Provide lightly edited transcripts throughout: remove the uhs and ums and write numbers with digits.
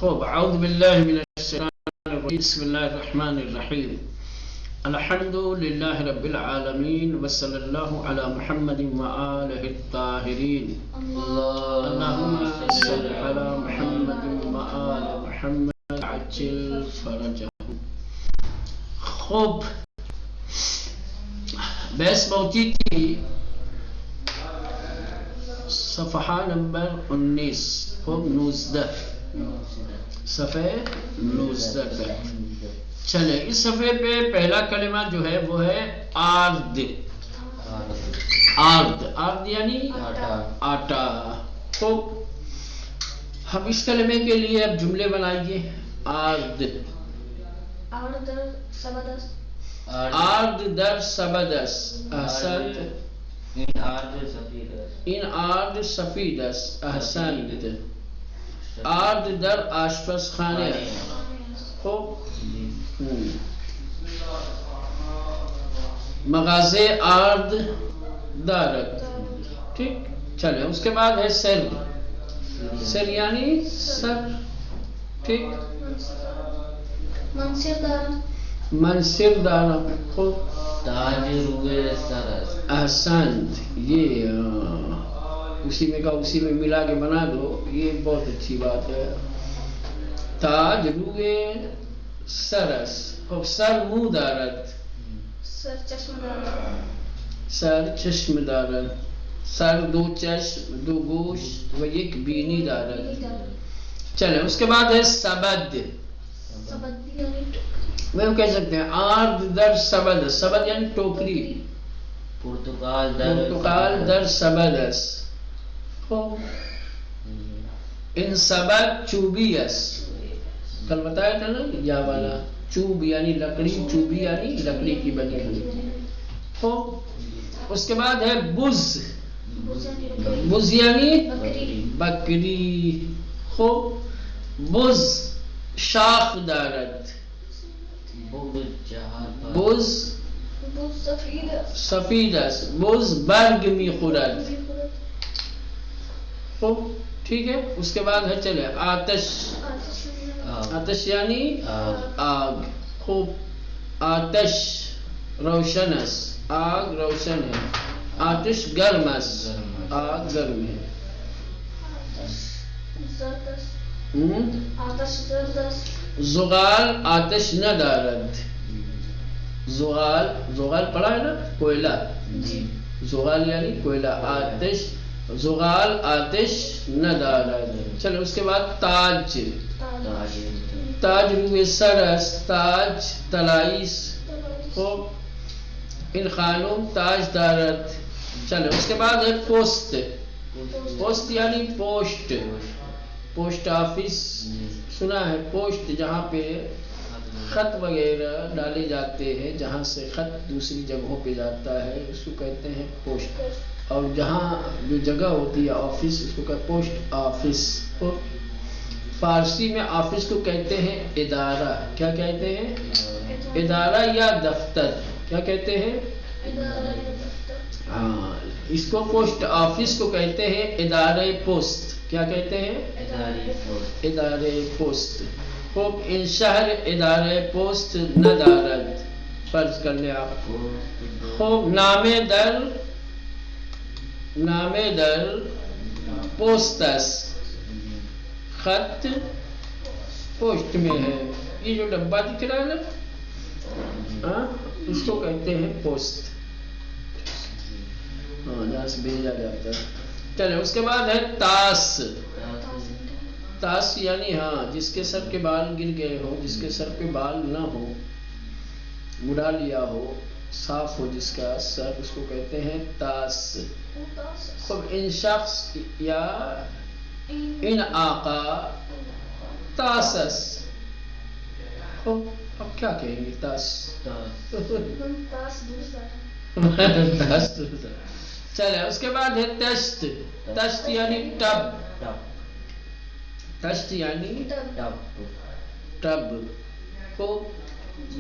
خوب اعوذ باللہ من الشیطان الرجیم بسم اللہ الرحمن الرحیم الحمد للہ رب العالمین وصلی اللہ علی محمد وآلہ الطاہرین اللہم صلی علی محمد وآل محمد عجل فرجہم. خوب بحث موتی تھی صفحہ نمبر 19 خوب 19 صفحے 19 تک. چلے اس صفحے پہ پہلا کلمہ جو ہے وہ ہے آرد. آرد آرد یعنی آٹا. تو ہم اس کلمے کے لیے اب جملے بنائیے. آرد آرد در سبدس احسنت. این آرد سفیدس احسنت. آرد در آشپزخانه. خوب مغازه آرد دارد. ٹھیک. چلے اس کے بعد ہے سر. سر یعنی سر. ٹھیک. منصر دارد. خوب تاج روئے سرس. احسنت. یہ اسی میں کا اسی میں ملا کے بنا دو. یہ بہت اچھی بات ہے. تاج روئے سرس. خوب سر منہ دارد. سر چشم دارد. سر چشم دارد. سر دو چشم دو گوش و یک بینی دارد. چلے اس کے بعد ہے سبد. میں کہہ سکتے ہیں آرد در سبد. سبد یعنی ٹوکری. پرتقال در سبدس. ان سبد چوبیس. کل بتایا تھا نا یا والا. چوب یعنی لکڑی. چوبی یعنی لکڑی کی بنی ہوئی. اس کے بعد ہے بز. بز یعنی بکری. خوب بز شاخ دارد. بز سفید است. بز برگ می خورد. خوب ٹھیک ہے. اس کے بعد ہے چلے آتش. آتش یعنی آگ. خوب آتش روشن است. آگ روشن ہے. آتش گرم است. آگ گرم ہے. زغال آتش ندارد. زغال زغال پڑھا ہے نا کوئلہ. زغال یعنی کوئلہ. آتش زغال آتش ندارد. چلو اس کے بعد تاج. تاج روئے سرس. تاج طلائیس. خوب ان خانم تاج دارد. چلو اس کے بعد ہے پوسٹ. پوسٹ یعنی پوسٹ. پوسٹ آفس سنا ہے. پوسٹ جہاں پہ خط وغیرہ ڈالے جاتے ہیں, جہاں سے خط دوسری جگہوں پہ جاتا ہے, اس کو کہتے ہیں پوسٹ. اور جہاں جو جگہ ہوتی ہے آفس, اس کو کہتے ہیں پوسٹ آفس. فارسی میں آفس کو کہتے ہیں ادارہ. کیا کہتے ہیں؟ ادارہ یا دفتر. کیا کہتے ہیں؟ ہاں, اس کو پوسٹ آفس کو کہتے ہیں ادارہ پوسٹ. کیا کہتے ہیں؟ ادارہ پوسٹ. خوب ان شہر ادارہ پوسٹ ندارد. فرض کر لیں آپ. خوب نامے در پوسٹس. خط پوسٹ میں ہے. یہ جو ڈبہ دکھ رہا ہے نا, اس کو کہتے ہیں پوسٹ. جہاں سے بھیجا جاتا ہے. چلے اس کے بعد ہے تاس. تاس یعنی ہاں جس کے سر کے بال گر گئے ہو, جس کے سر پہ بال نہ ہو, مڑا لیا ہو, صاف ہو جس کا سر, اس کو کہتے ہیں تاس. خوب ان شخص یا ان آقا تاسس. خوب اب کیا کہیں گے تاس. چلے اس کے بعد ہے تشت. تشت یعنی ٹب. تشت یعنی ٹب. خوب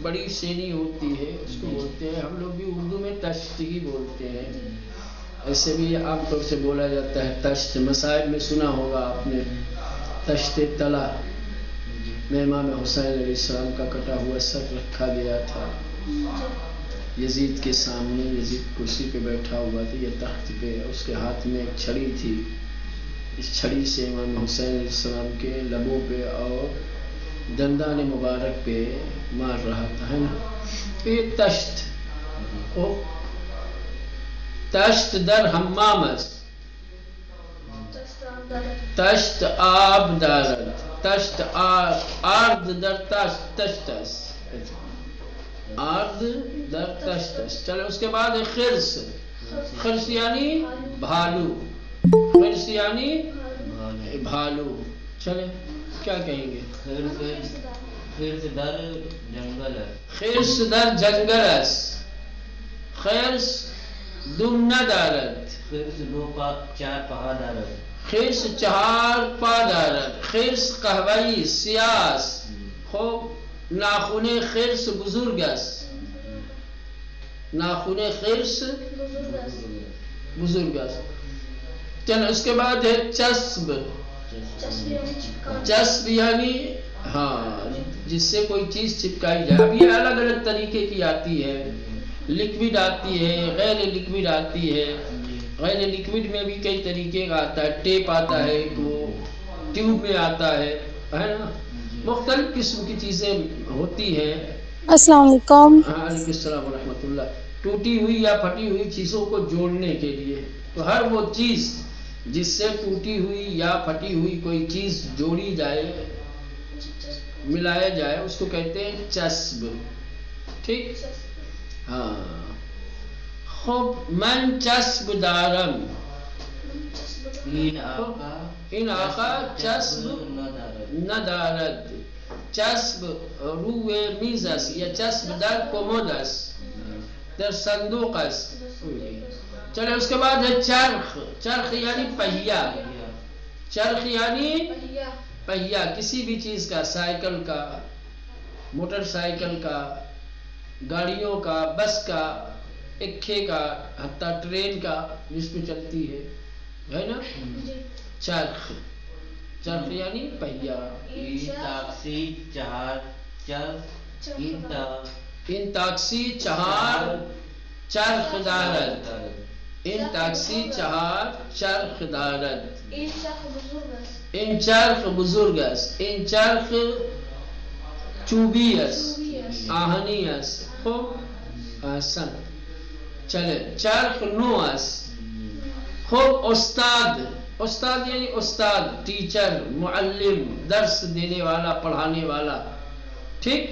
بڑی شینی ہوتی ہے, اس کو بولتے ہیں. ہم لوگ بھی اردو میں تشت ہی بولتے ہیں. ایسے بھی عام طور سے بولا جاتا ہے تشت. مصائب میں سنا ہوگا آپ نے تشت تلا. میں امام حسین علیہ السلام کا کٹا ہوا سر رکھا گیا تھا یزید کے سامنے. یزید کرسی پہ بیٹھا ہوا تھا، یہ تخت پہ، اس کے ہاتھ میں ایک چھڑی تھی. اس چھڑی سے امام حسین علیہ السلام کے لبوں پہ اور دندان مبارک پہ مار رہا تھا، ہے نا. یہ تشت تشت در حمام است، تشت آب دارد، تشت آرد در تشت است، آرد در تشت است. چلے اس کے بعد ہے خرس. خرس یعنی بھالو، خرس یعنی بھالو. چلے کیا کہیں گے؟ خرس در جنگل ہے، خرس در جنگل است، خرس دم ندارد، خرس دو پا چار پہا دارد، خرس چہار پا دارد، خرس قهوه‌ای سیاه است. خب ناخن خرس بزرگ است، ناخن خرس بزرگ است. چل اس کے بعد ہے چسب. چسب یعنی ہاں جس سے کوئی چیز چپکائی جائے. اب یہ الگ الگ طریقے کی آتی ہے، لکوڈ آتی ہے، غیر لکوڈ آتی ہے. غیر لکوڈ میں بھی کئی طریقے کا آتا ہے، ٹیپ آتا ہے، وہ ٹیوب میں آتا ہے نا. مختلف قسم کی چیزیں ہوتی ہیں. السلام علیکم. علیکم السلام ورحمۃ اللہ. ٹوٹی ہوئی یا پھٹی ہوئی چیزوں کو جوڑنے کے لیے، تو ہر وہ چیز جس سے ٹوٹی ہوئی یا پھٹی ہوئی کوئی چیز جوڑی جائے، ملایا جائے، اس کو کہتے ہیں چسب. ٹھیک، ہاں. خب من چسب دارم، این آقا چسب ندارد. چسب روی میز است یا چسب در کمد است، در صندوق است. چلے اس کے بعد ہے چرخ. چرخ یعنی پہیا، چرخ یعنی پہیا کسی بھی چیز کا، سائیکل کا، موٹر سائیکل کا، گاڑیوں کا، بس کا، اکھے کا، حتیٰ ٹرین کا جس پہ چلتی ہے نا. چرخ، چرخ یعنی پہیا. این تاکسی چہار چرخ دارد، این تاکسی چہار چرخ دارد. این چرخ بزرگ است، این چرخ چوبی است، آہنی است. خوب احسن. چلے چرخ نو است. خوب استاد. استاد یعنی استاد، ٹیچر، معلم، درس دینے والا، پڑھانے والا. ٹھیک،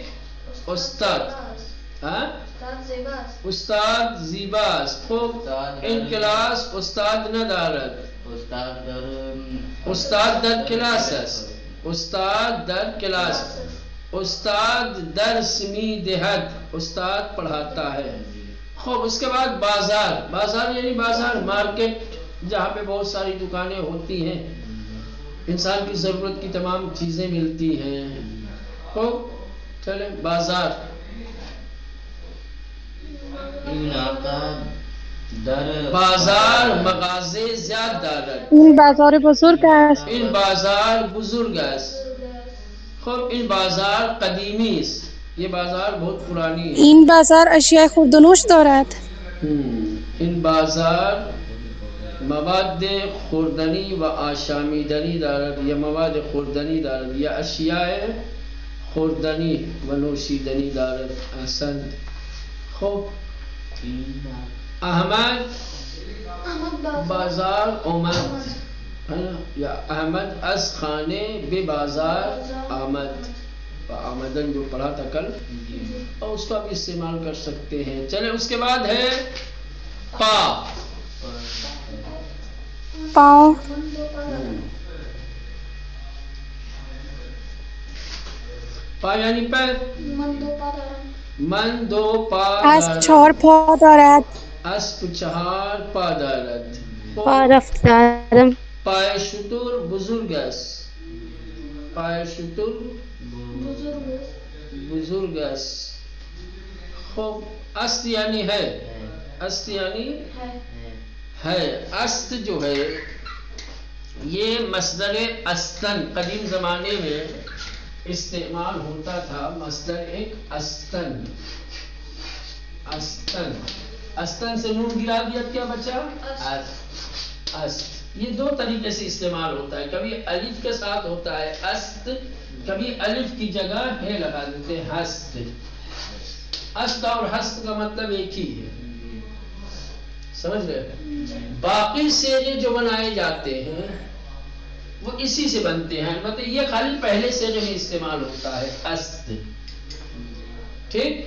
استاد. ہاں استاد زیبا است. خوب این کلاس استاد ندارد، استاد در کلاس است، استاد در کلاس. استاد درس می دهد، استاد پڑھاتا ہے. خوب اس کے بعد بازار. بازار یعنی بازار، مارکیٹ، جہاں پہ بہت ساری دکانیں ہوتی ہیں، انسان کی ضرورت کی تمام چیزیں ملتی ہیں. خوب چلے بازار. بازار مغازه زیاد دارد، این بازار بزرگ است. این بازار بزرگ است. خب این بازار قدیمی است، یہ بازار بہت پرانی ہے. این بازار اشیاء خوردنوش دارد. این بازار مواد خوردنی و آشامیدنی دارد، یا مواد خوردنی دارد، یا اشیاء خوردنی و نوشیدنی دارد. احسن. خب احمد بازار آمد، یا احمد از خانه به بازار آمد. آمدن جو پڑھا تھا کل، اور اس کا بھی استعمال کر سکتے ہیں. چلے اس کے بعد ہے پا. پاؤں. پا یعنی پیر. من دو پا اسب چهار پا دارد. اسب چهار پا دارد. پا رفتارم. پای شتر بزرگ است، پای شتر بزرگ است. خب است یعنی ہے، است یعنی ہے. است جو ہے یہ مصدر استن، قدیم زمانے میں استعمال ہوتا تھا مصدر ایک استن، استن، استن سے نون گرا دیا کیا بچا؟ است۔ یہ دو طریقے سے استعمال ہوتا ہے، کبھی الف کے ساتھ ہوتا ہے است، کبھی الف کی جگہ ہے لگا دیتے ہیں ہست۔ است اور ہست کا مطلب ایک ہی ہے، سمجھ رہے؟ باقی صیغے جو بنائے جاتے ہیں وہ اسی سے بنتے ہیں، البتہ یہ خالی پہلے صیغے میں استعمال ہوتا ہے است، ٹھیک؟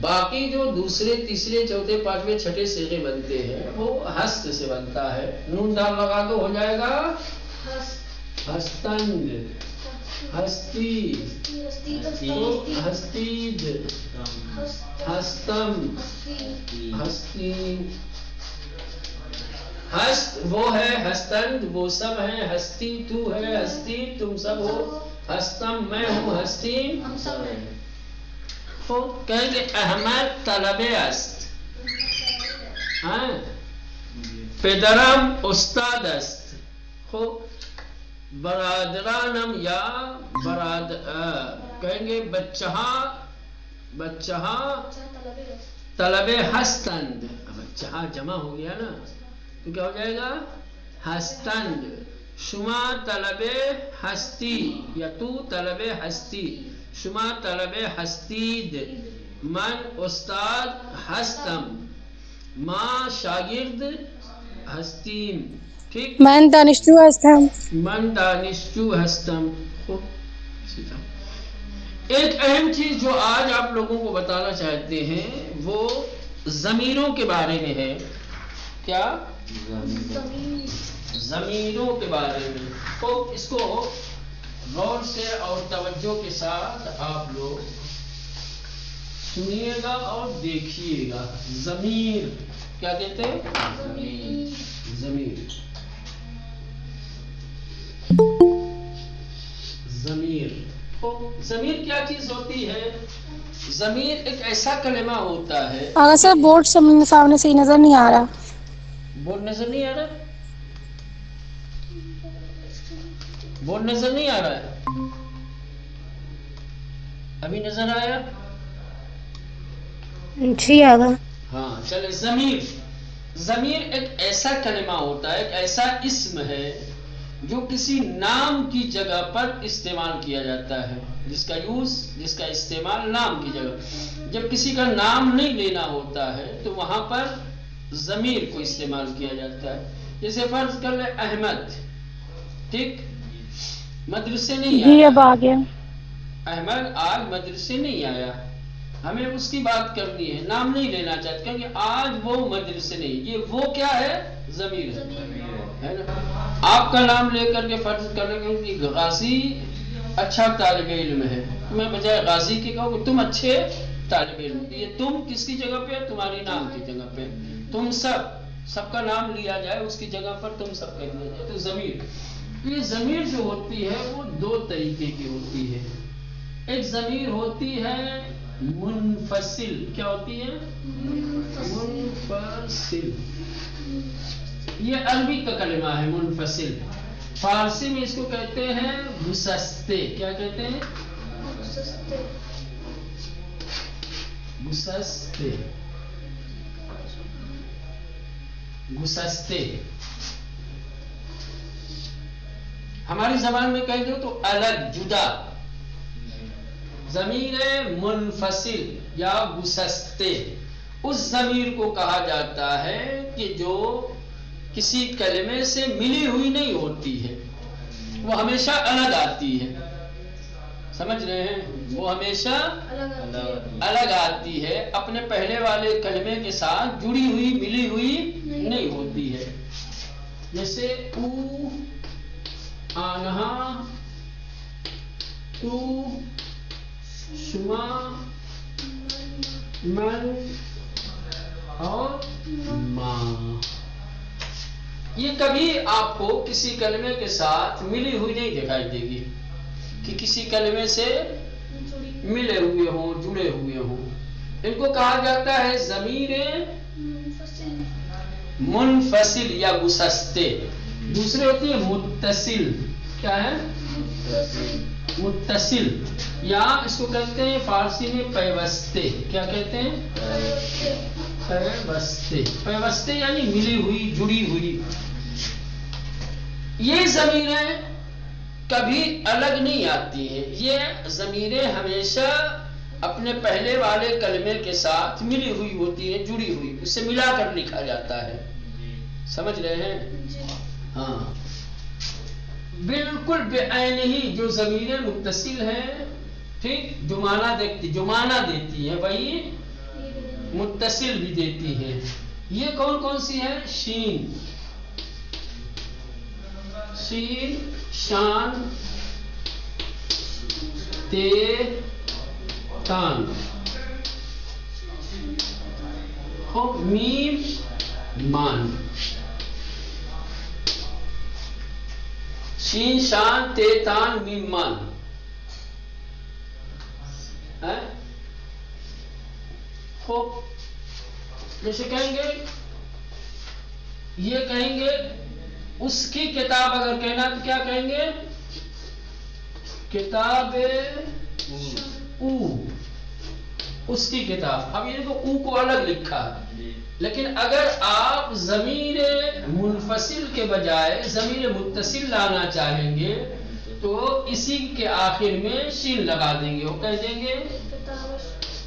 باقی جو دوسرے تیسرے چوتھے پانچویں چھٹے صیغے بنتے ہیں وہ ہست سے بنتا ہے، نون دال لگا دو ہو جائے گا ہستند، ہستی، ہستید، ہستم، ہستی۔ ہست وہ ہے، ہستند وہ سب ہیں، ہستی تو ہے، ہستی تم سب ہو، ہستم میں ہوں، ہستی ہم سب ہیں۔ کہیں گے احمد طلب است، ہاں پدرم استاد است، خوب برادرانم یا کہیں گے بچہ طلب ہستند، بچہ جمع ہو گیا نا تو کیا ہو جائے گا؟ ہستند۔ شما طلب ہستی یا تو طلب ہستی، شما طلب ہستید، من استاد ہستم، ما شاگرد ہستیم، ٹھیک؟ من دانشجو هستم. من دانشجو ہستم۔ خوب سیدھا۔ ایک اہم چیز جو آج آپ لوگوں کو بتانا چاہتے ہیں وہ ضمیروں کے بارے میں ہے، کیا؟ ضمیروں کے بارے میں۔ تو اس کو غور سے اور توجہ کے ساتھ آپ لوگ سنیے گا اور دیکھیے گا۔ ضمیر کیا کہتے ہیں؟ ضمیر، ضمیر۔ ضمیر کیا چیز ہوتی ہے؟ ضمیر ایک ایسا کلمہ ہوتا ہے۔ آغا صاحب بورڈ سامنے سے نظر نہیں آ رہا۔ بورڈ نظر نہیں آ رہا؟ بورڈ نظر نہیں آ رہا ہے؟ ابھی نظر آیا؟ جی آغا۔ ہاں چلے۔ ضمیر، ضمیر ایک ایسا کلمہ ہوتا ہے، ایک ایسا اسم ہے جو کسی نام کی جگہ پر استعمال کیا جاتا ہے، جس کا یوز، جس کا استعمال نام کی جگہ۔ جب کسی کا نام نہیں لینا ہوتا ہے تو وہاں پر ضمیر کو استعمال کیا جاتا ہے۔ جیسے فرض کر لیں احمد، ٹھیک؟ مدرسے نہیں جی آیا، اب آ گیا۔ احمد آج مدرسے نہیں آیا، ہمیں اس کی بات کرنی ہے، نام نہیں لینا چاہتے کیونکہ آج وہ مدرسے نہیں، یہ وہ کیا ہے؟ ضمیر ہے نا۔ آپ کا نام لے کر کے فرض کریں گے کہ غازی اچھا طالب علم ہے، میں بجائے غازی کے کہوں کہ تم اچھے طالب علم، یہ تم کس کی جگہ پہ؟ تمہاری نام کی جگہ پہ۔ تم سب کا نام لیا جائے، اس کی جگہ پر تم سب کہہ دیا جائے، تو ضمیر۔ یہ ضمیر جو ہوتی ہے وہ دو طریقے کی ہوتی ہے۔ ایک ضمیر ہوتی ہے منفصل، کیا ہوتی ہے؟ منفصل۔ یہ عربی کا کلمہ ہے منفصل، فارسی میں اس کو کہتے ہیں گسستے۔ کیا کہتے ہیں؟ گسستے، گسستے۔ ہماری زبان میں کہہ دو تو الگ، جدا۔ ضمیر منفصل یا گسستے اس ضمیر کو کہا جاتا ہے کہ جو کسی کلمے سے ملی ہوئی نہیں ہوتی ہے، وہ ہمیشہ الگ آتی ہے، سمجھ رہے ہیں؟ وہ ہمیشہ الگ آتی ہے، اپنے پہلے والے کلمے کے ساتھ جڑی ہوئی، ملی ہوئی نہیں ہوتی ہے۔ جیسے او، آنہا، تو، شما، من اور ماں، یہ کبھی آپ کو کسی کلمے کے ساتھ ملی ہوئی نہیں دکھائی دے گی کہ کسی کلمے سے ملے ہوئے ہوں، جڑے ہوئے ہوں۔ ان کو کہا جاتا ہے ضمیر منفصل یا گسستے۔ دوسرے ہوتی ہے متصل، کیا ہے؟ متصل، یا اس کو کہتے ہیں فارسی میں پیوستے. کیا کہتے ہیں؟ پیوستے. پیوستے یعنی ملی ہوئی، جڑی ہوئی. یہ ضمیریں کبھی الگ نہیں آتی ہیں، یہ ضمیریں ہمیشہ اپنے پہلے والے کلمے کے ساتھ ملی ہوئی ہوتی ہیں، جڑی ہوئی، اسے ملا کر لکھا جاتا ہے. سمجھ رہے ہیں؟ ہاں، بالکل بے عین ہی جو ضمیریں متصل ہیں، ٹھیک، جو معنی دیتی ہیں وہی متصل بھی دیتی ہیں. یہ کون کون سی ہے؟ شین، شین، شان، تے، تان، میم، مان. شین، شان، تے، تان، میم، مان. خوب، جیسے کہیں گے، یہ کہیں گے اس کی کتاب، اگر کہنا تو کیا کہیں گے؟ کتاب او، اس کی کتاب. اب یہ تو او کو الگ لکھا ہے، لیکن اگر آپ ضمیر منفصل کے بجائے ضمیر متصل لانا چاہیں گے تو اسی کے آخر میں شین لگا دیں گے، وہ کہہ دیں گے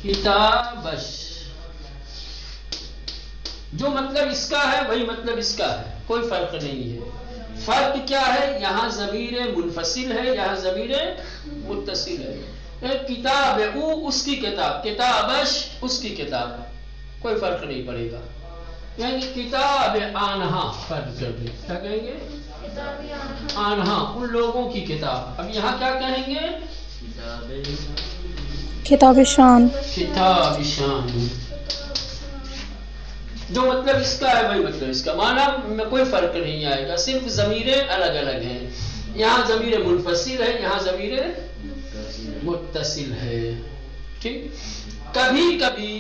کتابش. جو مطلب اس کا ہے وہی مطلب اس کا ہے، کوئی فرق نہیں ہے. فرق کیا ہے؟ یہاں ضمیر منفصل ہے، یہاں ضمیر متصل ہے. کتاب او، اس کی کتاب، کتابش، اس کی کتاب، کوئی فرق نہیں پڑے گا. یعنی کتاب آنہا، فرق کر دیں، کیا کہیں گے؟ آنہا، ان لوگوں کی کتاب. اب یہاں کیا کہیں گے؟ کتاب شان. کتاب شان. جو مطلب اس کا ہے وہی مطلب اس کا، معنی میں کوئی فرق نہیں آئے گا، صرف ضمیریں الگ الگ ہیں. یہاں ضمیر منفصل ہے، یہاں ضمیر متصل ہے. ٹھیک. کبھی کبھی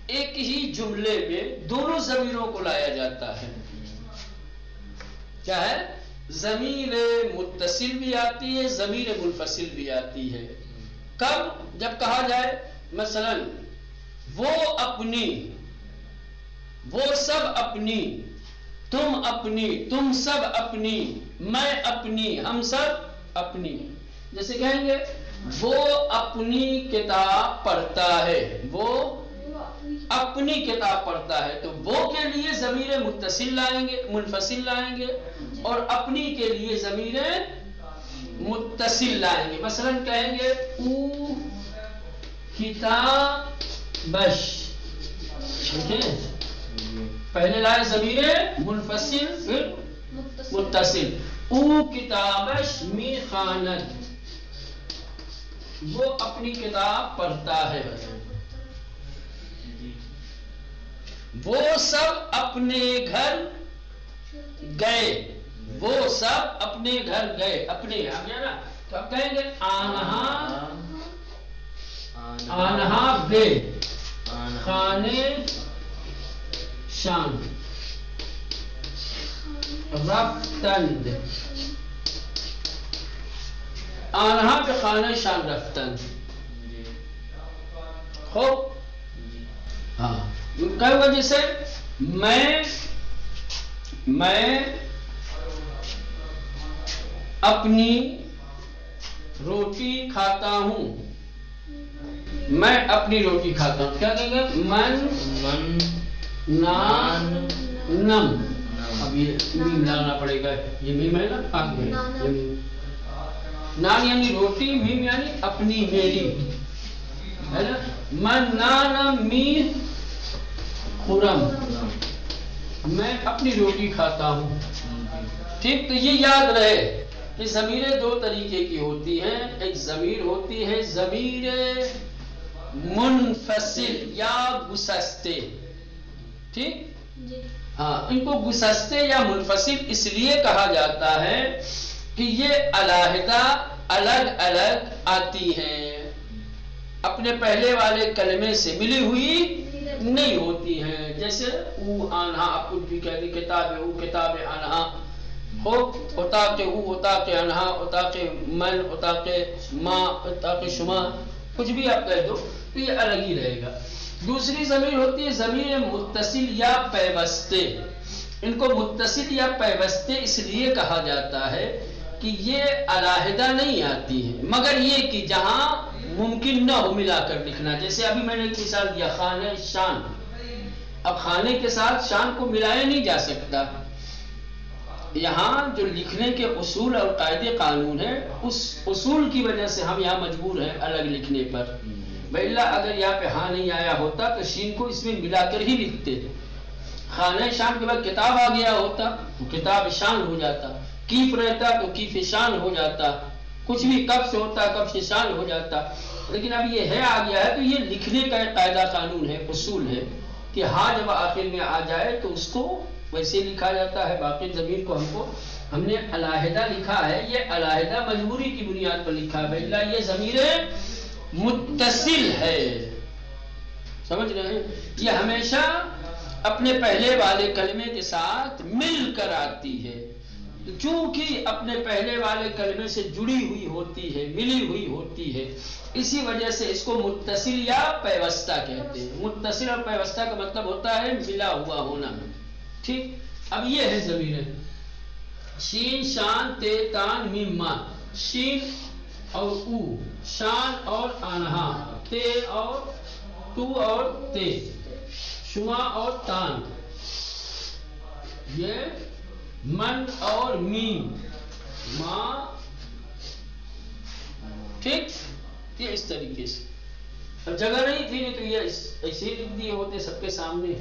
ایک ہی جملے میں دونوں ضمیروں کو لایا جاتا ہے. کیا ہے؟ ضمیر متصل بھی آتی ہے، ضمیر منفصل بھی آتی ہے. کب؟ جب کہا جائے مثلا وہ اپنی، وہ سب اپنی، تم اپنی، تم سب اپنی، میں اپنی، ہم سب اپنی. جیسے کہیں گے وہ اپنی کتاب پڑھتا ہے، وہ اپنی کتاب پڑھتا ہے، تو وہ کے لیے ضمیر متصل لائیں گے، منفصل لائیں گے، اور اپنی کے لیے ضمیر متصل لائیں گے. مثلا کہیں گے او کتابش. ٹھیک ہے، پہلے لائے ضمیر منفصل پھر متصل. او کتابش می خواند، وہ اپنی کتاب پڑھتا ہے. وہ سب اپنے گھر گئے، وہ سب اپنے گھر گئے. اپنے نا، تو اب کہیں گے آنہا، آنہا بے خانے شان رفتند. آنہا پہ خانے شان رفتند. خوب. ہاں، کئی وجہ سے میں اپنی روٹی کھاتا ہوں، میں اپنی روٹی کھاتا ہوں. کیا کہیں گے؟ من نان نم. اب یہ میم لانا پڑے گا، یہ میم ہے نا، آگے نان یعنی روٹی، میم یعنی اپنی، میری ہے نا. من نان می خرم، میں اپنی روٹی کھاتا ہوں. ٹھیک. تو یہ یاد رہے کہ ضمیریں دو طریقے کی ہوتی ہیں. ایک ضمیر ہوتی ہے ضمیر منفصل یا گسستے. ٹھیک. ہاں، ان کو گسستے یا منفصل اس لیے کہا جاتا ہے کہ یہ علیحدہ الگ الگ آتی ہیں، اپنے پہلے والے کلمے سے ملی ہوئی نہیں ہوتی ہیں. جیسے او آنہا، آپ کچھ بھی کہہ دیں، کتاب او، کتاب آنہا. خوب اتاق او، اتاق انہا، اتاق من، اتاق ما، اتاق شما، کچھ بھی آپ کہہ دو تو یہ الگ ہی رہے گا۔ دوسری ضمیر ہوتی ہے ضمیر متصل یا پیوستے۔ ان کو متصل یا پیوستے اس لیے کہا جاتا ہے کہ یہ علیحدہ نہیں آتی ہے، مگر یہ کہ جہاں ممکن نہ ہو ملا کر لکھنا، جیسے ابھی میں نے ایک مثال دیا خانہ شان، اب خانے کے ساتھ شان کو ملایا نہیں جا سکتا، یہاں جو لکھنے کے اصول اور قاعدے قانون ہیں اس اصول کی وجہ سے ہم یہاں مجبور ہیں الگ لکھنے پر، وإلا اگر یہاں پہ ہاں نہیں آیا ہوتا تو شین کو اس میں ملا کر ہی لکھتے تھے۔ خانہ شان کے بعد کتاب آ گیا ہوتا تو کتاب شان ہو جاتا، کیف رہتا تو کیف شان ہو جاتا، کچھ بھی کب سے ہوتا کب سے شان ہو جاتا، لیکن اب یہ ہے آ گیا ہے تو یہ لکھنے کا ایک قاعدہ قانون ہے، اصول ہے کہ ہاں جب آخر میں آ جائے تو اس کو ویسے لکھا جاتا ہے۔ باقی ضمیر کو ہم نے علیحدہ لکھا ہے، یہ علیحدہ مجبوری کی بنیاد پر لکھا ہے، الا یہ ضمیر متصل ہے، سمجھ رہے ہیں؟ یہ ہمیشہ اپنے پہلے والے کلمے کے ساتھ مل کر آتی ہے، چونکہ اپنے پہلے والے کلمے سے جڑی ہوئی ہوتی ہے، ملی ہوئی ہوتی ہے، اسی وجہ سے اس کو متصل یا پیوستہ کہتے ہیں۔ متصل اور پیوستہ کا مطلب ہوتا ہے ملا ہوا ہونا، ٹھیک؟ اب یہ ہے ضمیر شین شان تے تان میم ما، شین اور او، شان اور آنہا، تے اور تو اور تے، شما اور تان، یہ من اور میم ما، ٹھیک؟ یہ اس طریقے سے اب جگہ نہیں تھی تو یہ ایسے ہی لکھ دیے ہوتے سب کے سامنے،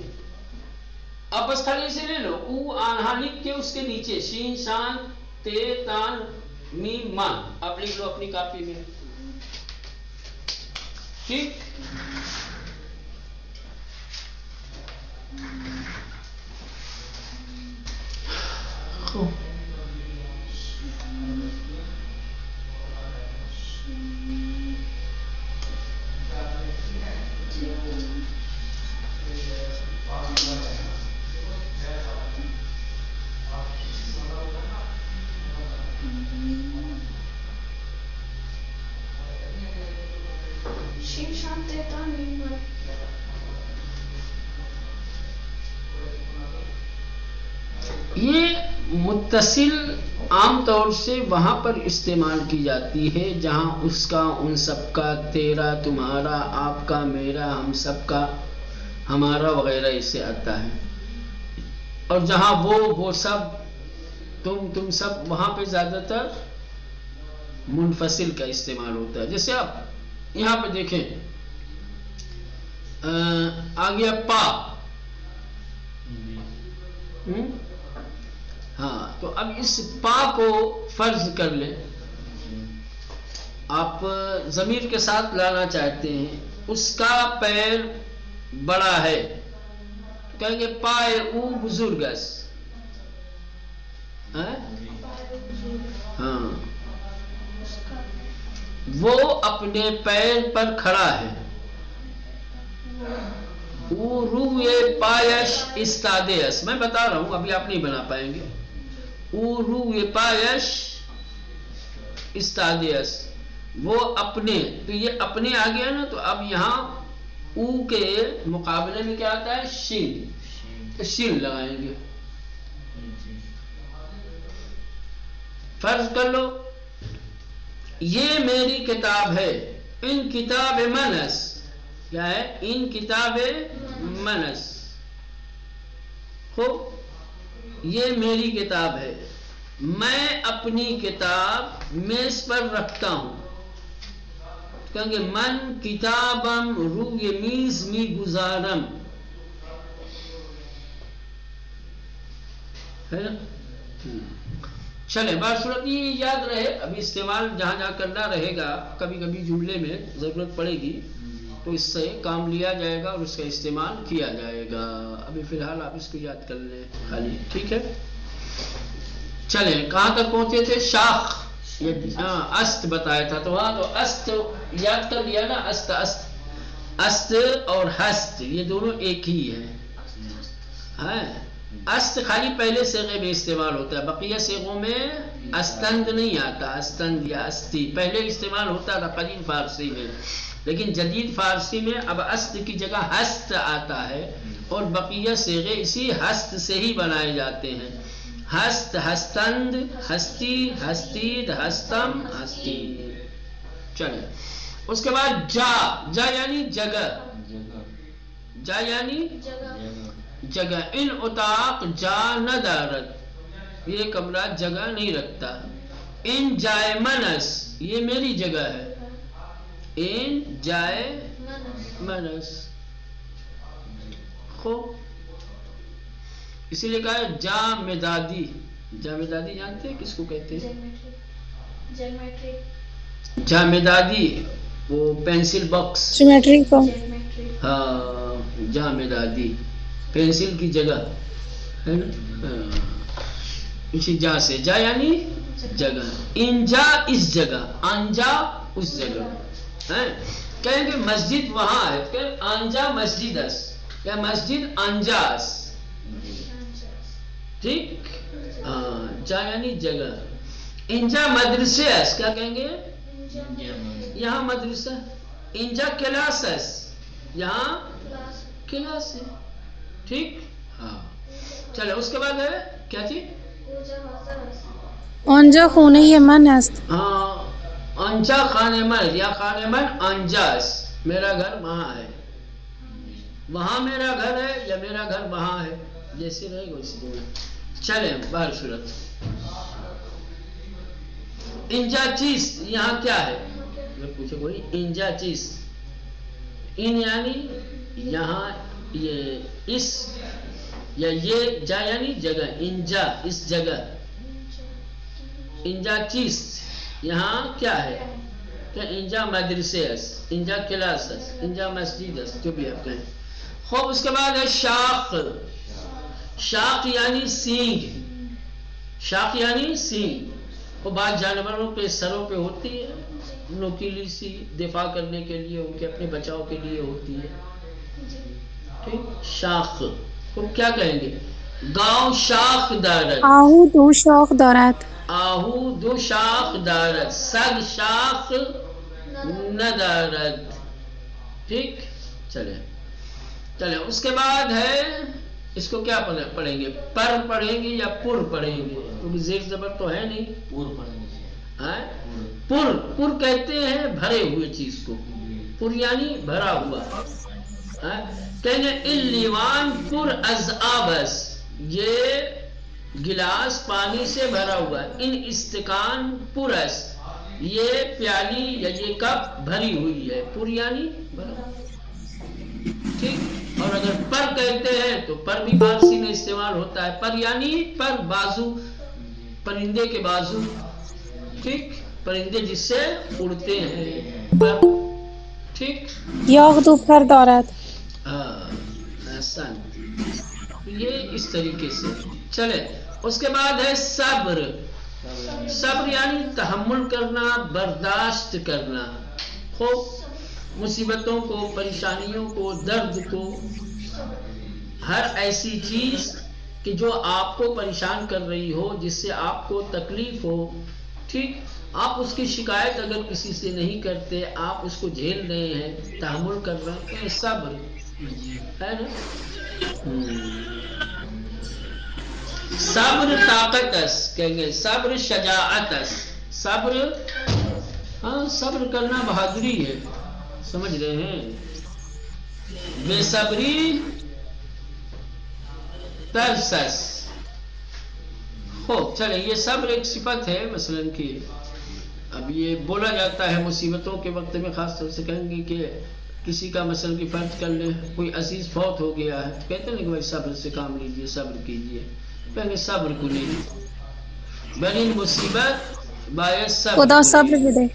اب بس خالی سے لے لو او آنہا لکھ کے اس کے نیچے شین شان تے تان میم ما آپ لکھ لو اپنی کاپی میں، ٹھیک؟ شین شان تے تان میم ما۔ یہ متصل عام طور سے وہاں پر استعمال کی جاتی ہے جہاں اس کا، ان سب کا، تیرا، تمہارا، آپ کا، میرا، ہم سب کا، ہمارا وغیرہ اس سے آتا ہے، اور جہاں وہ سب، تم سب، وہاں پہ زیادہ تر منفصل کا استعمال ہوتا ہے۔ جیسے آپ یہاں پہ دیکھیں آ گیا پا، ہاں تو اب اس پا کو فرض کر لیں آپ ضمیر کے ساتھ لانا چاہتے ہیں، اس کا پیر بڑا ہے تو کہیں گے پائے او بزرگس، ہاں وہ اپنے پیر پر کھڑا ہے، او روئے پایش استادیس، میں بتا رہا ہوں ابھی آپ نہیں بنا پائیں گے، او روئے پایش استادیس، وہ اپنے، تو یہ اپنے آ گیا نا، تو اب یہاں او کے مقابلے میں کیا آتا ہے شین، تو شین لگائیں گے، فرض کر لو یہ میری کتاب ہے، ان کتاب منس، کیا ہے ان کتاب منس، خوب یہ میری کتاب ہے، میں اپنی کتاب میز پر رکھتا ہوں، کہیں گے من کتابم روی میز می گزارم، ہے نا؟ چلے بات صورت یہ یاد رہے، ابھی استعمال جہاں جہاں کرنا رہے گا، کبھی کبھی جملے میں ضرورت پڑے گی تو اس سے کام لیا جائے گا اور اس کا استعمال کیا جائے گا، ابھی فی الحال آپ اس کو یاد کر لیں خالی، ٹھیک ہے؟ چلیں کہاں تک پہنچے تھے؟ شاخ، است بتایا تھا، تو وہاں تو است یاد کر لیا نا، است است است اور ہست یہ دونوں ایک ہی ہے، است خالی پہلے صیغے میں استعمال ہوتا ہے، بقیہ صیغوں میں استند نہیں آتا، استند یا استی پہلے استعمال ہوتا تھا قدیم فارسی میں، لیکن جدید فارسی میں اب است کی جگہ ہست آتا ہے، اور بقیہ صیغے اسی ہست سے ہی بنائے جاتے ہیں، ہست، ہستند، ہستی، ہستید، ہستم، ہستی۔ چلیں اس کے بعد جا، جا یعنی جگہ، جا یعنی جگہ، ان اتاق جا نہ دارت، یہ کمرہ جگہ نہیں رکھتا، ان جائے منس، یہ میری جگہ ہے، ان جائے منس، خوب اسی لیے کہا ہے جامدادی، جامدادی جانتے ہیں کس کو کہتے ہیں؟ جامدادی وہ پینسل باکس، جیومیٹری کو ہاں جامدادی پینسل کی جگہ ہے نا، اسی جا سے، جا یعنی جگہ، انجا اس جگہ، انجا اس جگہ، کہیں کہ مسجد وہاں ہے کہ انجا مسجدس یا مسجد انجاس، ٹھیک، جا یعنی جگہ، انجا مدرسے اس، کیا کہیں گے یہاں مدرسہ، انجا کلاسس، یہاں کلاس ہے، ٹھیک، ہاں چلے اس کے بعد ہے کیا تھی؟ اونجا خونه من است. ہاں انجا خانے من یا خانے من انجاس، میرا گھر وہاں ہے، وہاں میرا گھر ہے یا میرا گھر وہاں ہے، جیسے رہے گا اسی طرح۔ چلیں باہر صورت، انجا چیز یہاں کیا ہے، میں پوچھے کوئی انجا چیز، ان یعنی یہاں، یہ اس یا یہ، جا یعنی جگہ، انجا اس جگہ، انجا چیز یہاں کیا ہے کہ انجا مدرسے اس، انجا کلاس اس، انجا مسجد اس، جو بھی آپ کہیں۔ خوب اس کے بعد ہے شاخ، شاخ یعنی سینگ، شاخ یعنی سینگ، وہ بعض جانوروں کے سروں پہ ہوتی ہے، نوکیلی سی، دفاع کرنے کے لیے، ان کے اپنے بچاؤ کے لیے ہوتی ہے، ٹھیک، شاخ کو کیا کہیں گے؟ گاؤں شاخ دارد، آهو دو شاخ دارد. آہو دو شاخ دارد، سگ شاخ ندارد، ٹھیک، چلے چلے اس کے بعد ہے، اس کو کیا پڑھیں گے، پر پڑھیں گے یا پر پڑھیں گے، کیونکہ زیر زبر تو ہے نہیں، پور پڑھنے سے پر، پر کہتے ہیں بھرے ہوئے چیز کو، پر یعنی بھرا ہوا، کہیں گے ان لیوان پر از آبس، یہ گلاس پانی سے بھرا ہوا ہے، ان استکان پرس، یہ پیالی یا یہ کپ بھری ہوئی ہے، پر یعنی بھرا، ٹھیک، اور اگر پر کہتے ہیں تو پر بھی فارسی میں استعمال ہوتا ہے، پر یعنی پر بازو، پرندے کے بازو، ٹھیک، پرندے جس سے اڑتے ہیں پر، ٹھیک، یاغ دو پر دارد. احسن، یہ اس طریقے سے چلے اس کے بعد ہے صبر، صبر یعنی تحمل کرنا، برداشت کرنا، خوب مصیبتوں کو، پریشانیوں کو، درد کو، ہر ایسی چیز کہ جو آپ کو پریشان کر رہی ہو، جس سے آپ کو تکلیف ہو، ٹھیک، آپ اس کی شکایت اگر کسی سے نہیں کرتے، آپ اس کو جھیل رہے ہیں، تحمل کر رہے ہیں، صبر ہے نا، صبر طاقت اس کہیں گے، صبر شجاعت اس، صبر، ہاں صبر کرنا بہادری ہے، سمجھ رہے ہیں، بے صبری ترسس، خوب چلے یہ صبر ایک صفت ہے مثلا کہ اب یہ بولا جاتا ہے مصیبتوں کے وقت میں، خاص طور سے کہیں گے کہ کسی کا مثلا کی فرض کر لیں کوئی عزیز فوت ہو گیا ہے، کہتے ہیں کہ بھائی صبر سے کام لیجئے، صبر کیجئے، کہیں گے صبر کنید، بل مصیبت باید صبر خدا کنید، صبر بده.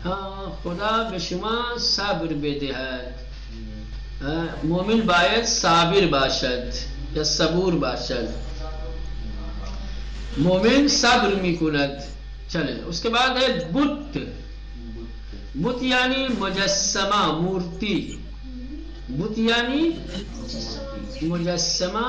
ہاں خدا به شما صبر بدهد، مومن باید صابر باشد یا صبور باشد، مومن صبر میکند۔ چلے اس کے بعد ہے بت، بت یعنی مجسمہ، مورتی، بت یعنی مجسمہ،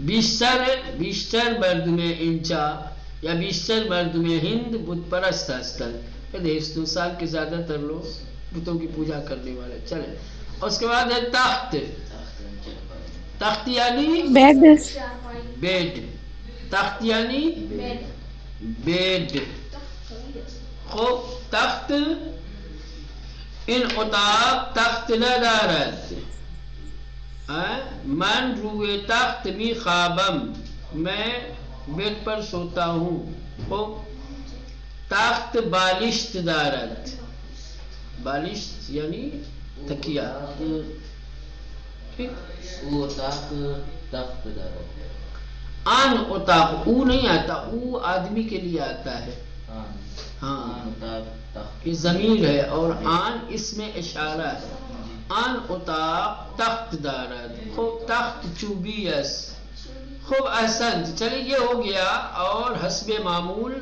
بیشتر مردم انچا یا بیشتر مردم ہند بت پرست ہستن، ہندوستان کے زیادہ تر لوگ بتوں کی پوجا کرنے والے۔ چلے، اور اس کے بعد ہے تخت۔ تخت یعنی بیڈ، تخت یعنی بیڈ۔ خوب، تخت ان اتاق تخت ندارد، من روئے تخت می خوابم، میں بیڈ پر سوتا ہوں۔ خوب، تخت بالشت دارد، بالشت یعنی تکیہ۔ آن اتاق، او نہیں آتا، او آدمی کے لیے آتا ہے، ہاں یہ ضمیر ہے، اور آن اس میں اشارہ ہے۔ آن اتاق تخت دارد، خوب تخت چوبیس۔ خوب احسنت، چلیے یہ ہو گیا، اور حسب معمول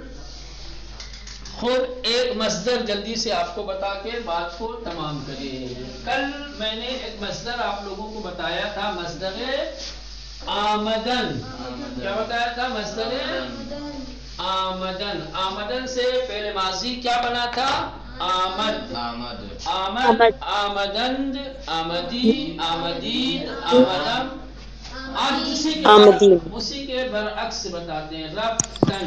خوب ایک مصدر جلدی سے آپ کو بتا کے بات کو تمام کریں۔ کل میں نے ایک مصدر آپ لوگوں کو بتایا تھا، مصدر آمدن۔ کیا بتایا تھا؟ مصدر آمدن۔ آمدن سے فعل ماضی کیا بنا تھا؟ آمد، آمد، آمدند، آمدی، آمدید، آمدم۔ آج اسی کے برعکس بتاتے ہیں، رفتن۔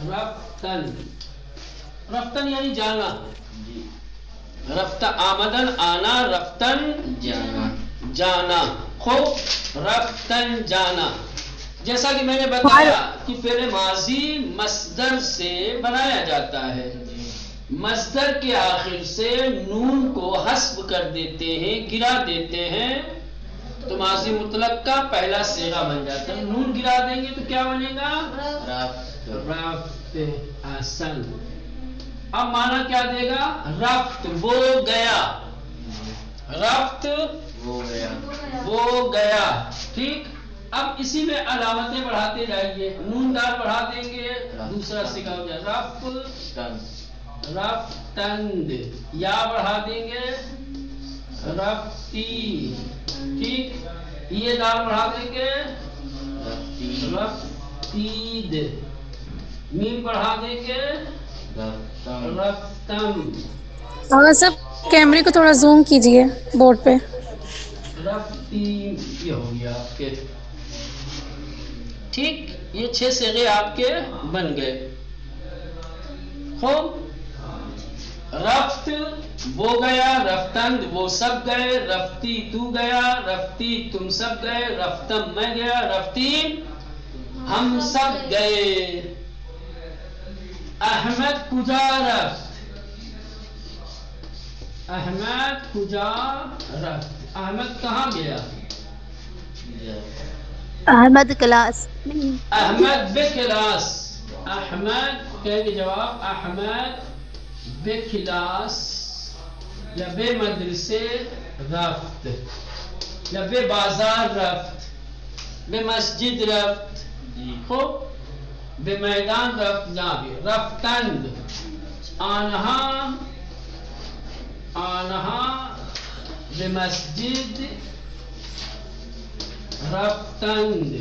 رفتن، رفتن یعنی جانا۔ رفتن، آمدن آنا، رفتن جانا۔ خوب، رفتن جانا۔ جیسا کہ میں نے بتایا کہ فعل ماضی مصدر سے بنایا جاتا ہے، مصدر کے آخر سے نون کو حذف کر دیتے ہیں، گرا دیتے ہیں، تو ماضی مطلق کا پہلا صیغہ بن جاتا ہے۔ نون گرا دیں گے تو کیا بنے گا؟ رفت۔ احسن، اب مانا کیا دے گا؟ رفت، وہ گیا، رفت وہ گیا۔ ٹھیک، اب اسی میں علامتیں بڑھاتے جائیے، نون دال بڑھا دیں گے، دوسرا صیغہ ہو جائے رفت، رفتند، یا بڑھا دیں گے رفتی، ٹھیک، یہ دال بڑھا دیں گے رفتید، میم بڑھا دیں گے رفتم۔ اور سب کیمرے کو تھوڑا زوم کیجئے بورڈ پہ۔ رفتی، یہ ہو گیا آپ کے، ٹھیک، یہ 6 صیغے آپ کے بن گئے۔ خوب، رفت وہ گیا، رفتند وہ سب گئے، رفتی تو گیا، رفتی تم سب گئے، رفتم میں گیا، رفتیم ہم سب گئے۔ احمد کجا رفت، احمد کجا رفت، احمد کہاں گیا؟ احمد کلاس احمد بکلاس، احمد کہے گے جواب احمد بکلاس یا بے مدرسے رفت یا بے بازار رفت، بے مسجد رفت، خوب بے میدان رفت، جہاں بھی رفتند، آنہا آنہا بے مسجد رفتند،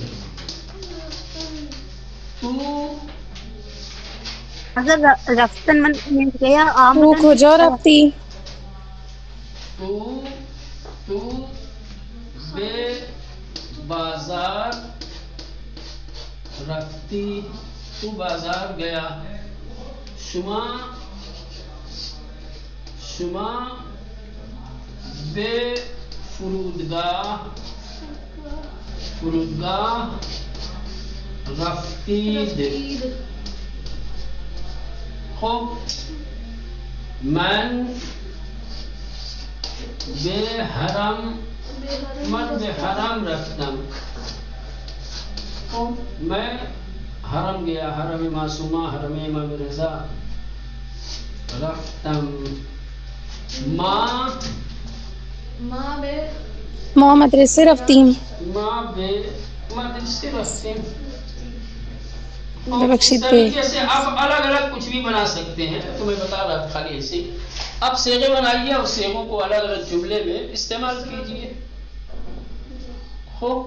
تو اگر رفتن من گیا تو آمدن کجا رفتی؟ تو بے بازار رفتی، تو بازار گیا، شما بے فرودگاہ رفتید، خب من بے حرم رفتم، خب میں حرم گیا، حرم معصومہ، حرم امام رضا رفتم۔ ماں بے ماں مدرسے رفتیم، ماں بے مدرسے رفتیم۔ ببخشید اس طریقے سے آپ الگ الگ کچھ بھی بنا سکتے ہیں، تو میں بتا رہا تھا خالی ایسے ہی آپ صیغے بنائیے اور صیغوں کو الگ الگ جملے میں استعمال کیجیے، خوب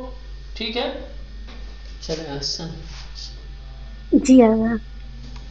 ٹھیک ہے، چلیں احسن۔ جی اللہ